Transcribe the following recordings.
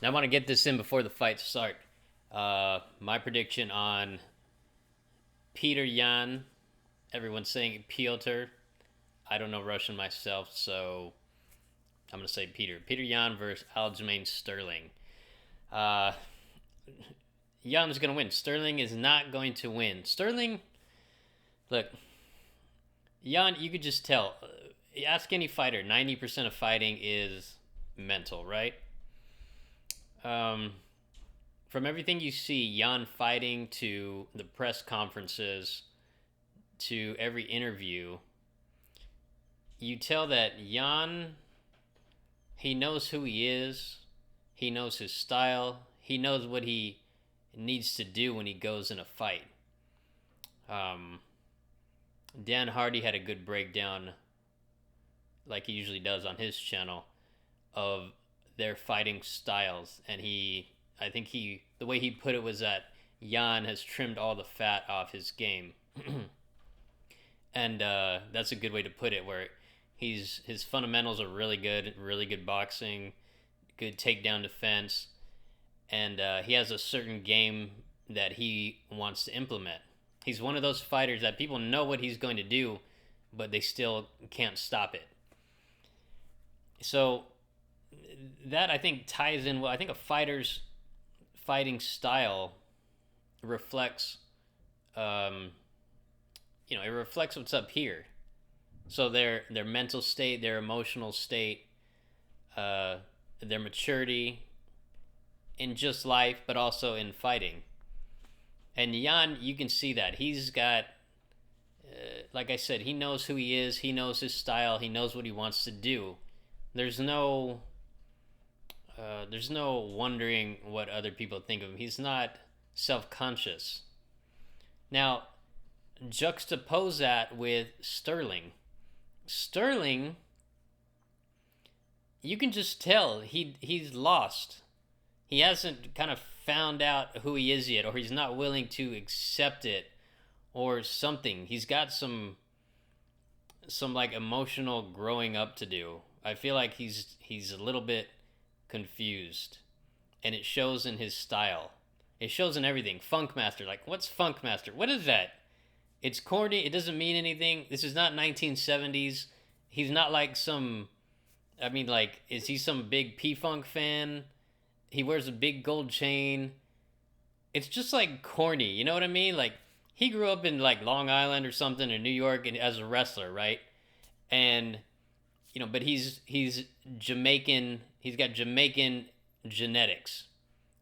I want to get this in before the fights start. My prediction on Peter Yan. Everyone's saying Piotr. I don't know Russian myself, so I'm going to say Peter. Peter Yan versus Aljamain Sterling. Uh, Yan's going to win. Sterling is not going to win. Sterling, look, Yan, you could just tell. Ask any fighter, 90% of fighting is mental, right? Um, from everything you see, Jan fighting to the press conferences to every interview, you tell that Jan, he knows who he is, he knows his style, he knows what he needs to do when he goes in a fight. Um, Dan Hardy had a good breakdown, like he usually does on his channel, of their fighting styles, and I think the way he put it was that Jan has trimmed all the fat off his game, and that's a good way to put it. Where his fundamentals are really good boxing, good takedown defense, and he has a certain game that he wants to implement. He's one of those fighters that people know what he's going to do, but they still can't stop it. So that I think ties in well. I think a fighter's fighting style reflects, um, it reflects what's up here. So their mental state, their emotional state, uh, their maturity in just life, but also in fighting. And Jan, you can see that he's got, like I said, he knows who he is. He knows his style. He knows what he wants to do. There's no there's no wondering what other people think of him. He's not self-conscious. Now, juxtapose that with Sterling. Sterling, you can just tell he's lost. He hasn't kind of found out who he is yet, or he's not willing to accept it, or something. He's got some like emotional growing up to do. I feel like he's a little bit confused, and it shows in his style. It shows in everything. Funkmaster, like what's Funkmaster? What is that? It's corny. It doesn't mean anything. This is not 1970s. He's not like some. I mean, like, is he some big P Funk fan? He wears a big gold chain. It's just like corny. You know what I mean? Like he grew up in like Long Island or something, or New York, and as a wrestler, right? And but he's Jamaican. He's got Jamaican genetics,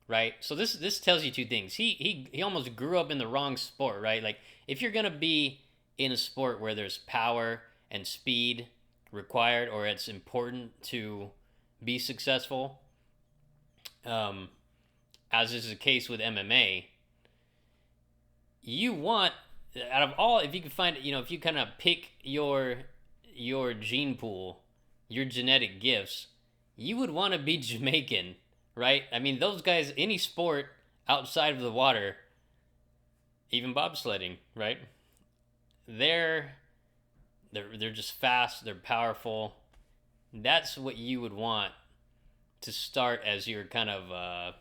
right? So this tells you two things. He almost grew up in the wrong sport, right? Like if you're gonna be in a sport where there's power and speed required, or it's important to be successful, um, as is the case with MMA, you want out of all, if you can find, if you kind of pick your gene pool, your genetic gifts, you would want to be Jamaican, right? I mean, those guys, any sport outside of the water, even bobsledding, right? They're they're just fast, they're powerful. That's what you would want to start as your kind of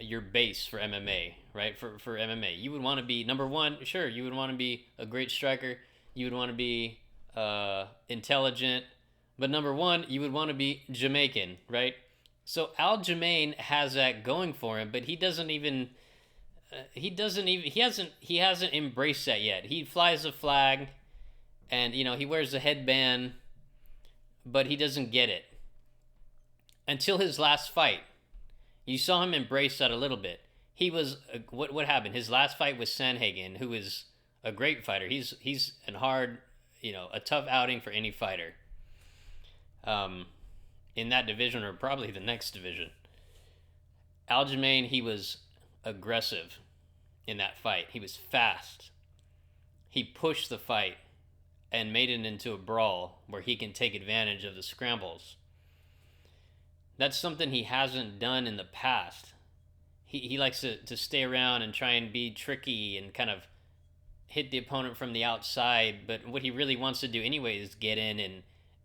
your base for MMA, right? For MMA, you would want to be number one. Sure, you would want to be a great striker. You would want to be intelligent, but number one, you would want to be Jamaican, right? So Aljamain has that going for him, but he hasn't embraced that yet. He flies a flag, and he wears a headband, but he doesn't get it until his last fight. You saw him embrace that a little bit. He was what happened? His last fight was Sanhagen, who is a great fighter. He's an hard, a tough outing for any fighter. Um, in that division, or probably the next division. Aljamain, he was aggressive in that fight. He was fast. He pushed the fight and made it into a brawl where he can take advantage of the scrambles. That's something he hasn't done in the past. He likes to stay around and try and be tricky and kind of hit the opponent from the outside. But what he really wants to do anyway is get in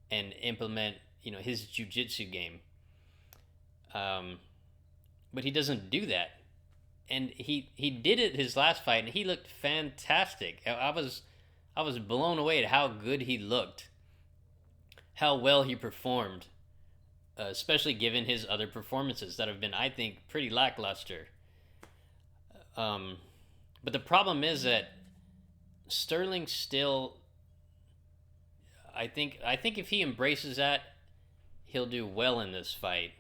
and implement his jiu-jitsu game. Um, but he doesn't do that, and he did it his last fight, and he looked fantastic. I was blown away at how good he looked, how well he performed, especially given his other performances that have been, I think, pretty lackluster. Um, but the problem is that Sterling still, I think if he embraces that, he'll do well in this fight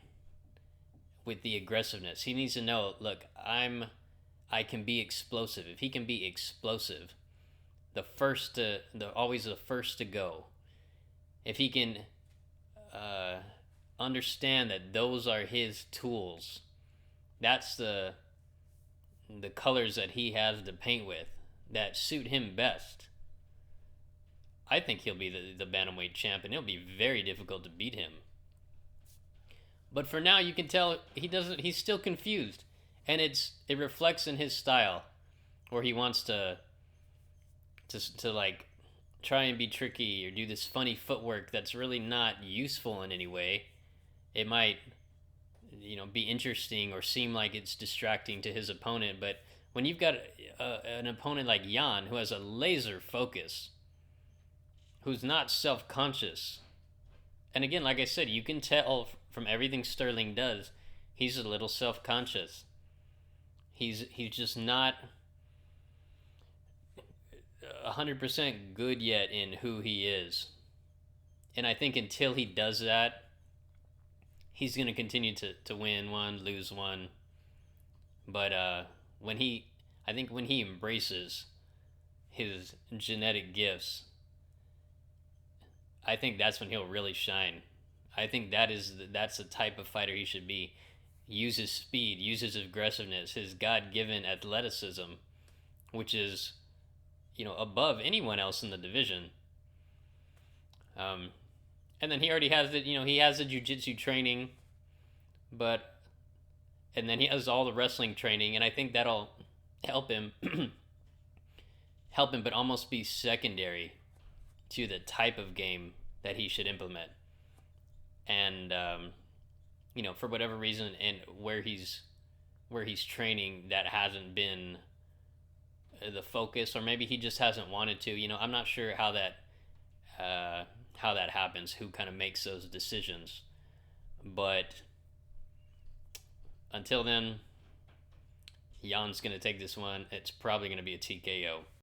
with the aggressiveness. He needs to know, look, I can be explosive. If he can be explosive, always the first to go. If he can uh, understand that those are his tools, that's the colors that he has to paint with that suit him best. I think he'll be the bantamweight champ, and it'll be very difficult to beat him. But for now, you can tell he doesn't. He's still confused, and it reflects in his style, where he wants to like try and be tricky or do this funny footwork that's really not useful in any way. It might, be interesting or seem like it's distracting to his opponent, but when you've got an opponent like Jan who has a laser focus, who's not self-conscious, and again, like I said, you can tell from everything Sterling does, he's a little self-conscious. He's just not 100% good yet in who he is. And I think until he does that, he's going to continue to win one, lose one. But when he, I think when he embraces his genetic gifts, I think that's when he'll really shine. I think that's the type of fighter he should be. Use his speed, use his aggressiveness, his God-given athleticism, which is, above anyone else in the division. Um, and then he already has the, he has the jiu-jitsu training, but and then he has all the wrestling training, and I think that'll help him, but almost be secondary to the type of game that he should implement. And for whatever reason, and where he's training, that hasn't been the focus, or maybe he just hasn't wanted to. I'm not sure how that happens, who kind of makes those decisions. But until then, Jan's going to take this one. It's probably going to be a TKO.